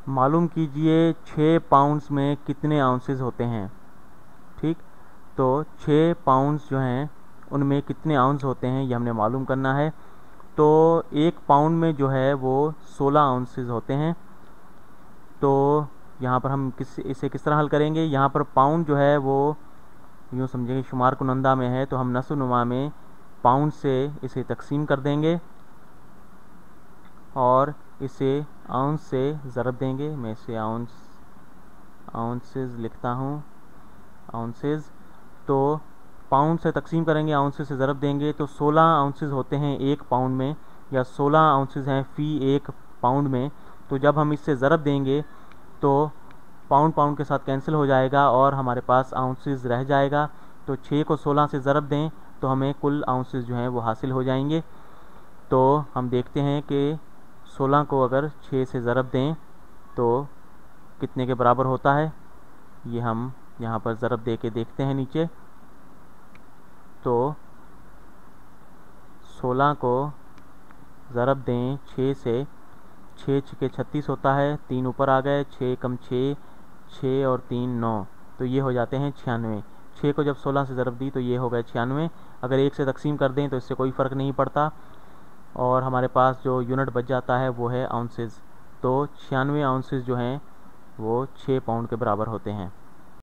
मालूम कीजिए 6 पाउंड्स में कितने आउंसेस होते हैं। ठीक, तो 6 पाउंड्स जो हैं उनमें कितने आउंस होते हैं ये हमने मालूम करना है। तो 1 पाउंड में जो है वो 16 आउंसेस होते हैं। तो यहाँ पर हम इसे किस तरह हल करेंगे। यहाँ पर पाउंड जो है वो यूँ समझेंगे शुमार कुनंदा में है, तो हम नस्व-नुमा में पाउंड से इसे तकसीम कर देंगे और इसे आउंस से ज़रब देंगे। मैं इसे आउंसेस लिखता हूँ, आउंसेस। तो पाउंड से तकसीम करेंगे, आउंसेस से ज़रब देंगे, तो 16 आउंसेस होते हैं 1 पाउंड में, या 16 आउंसेस हैं फ़ी 1 पाउंड में। तो जब हम इससे ज़रब देंगे तो पाउंड पाउंड के साथ कैंसिल हो जाएगा और हमारे पास आउंसेस रह जाएगा। तो 6 को 16 से ज़रब दें तो हमें कुल आउंसेस जो हैं वो हासिल हो जाएंगे। तो हम देखते हैं कि 16 को अगर 6 से ज़रब दें तो कितने के बराबर होता है। ये हम यहाँ पर ज़रब दे के देखते हैं नीचे। तो 16 को ज़रब दें 6 से, 6 छके 36 होता है, 3 ऊपर आ गए, 6 कम 6, 6 और 3 9, तो ये हो जाते हैं 96। 6 को जब 16 से ज़रब दी तो ये हो गए 96। अगर 1 से तकसीम कर दें तो इससे कोई फ़र्क नहीं पड़ता और हमारे पास जो यूनिट बच जाता है वो है आउंसेस। तो 96 आउंसेस जो हैं वो 6 पाउंड के बराबर होते हैं।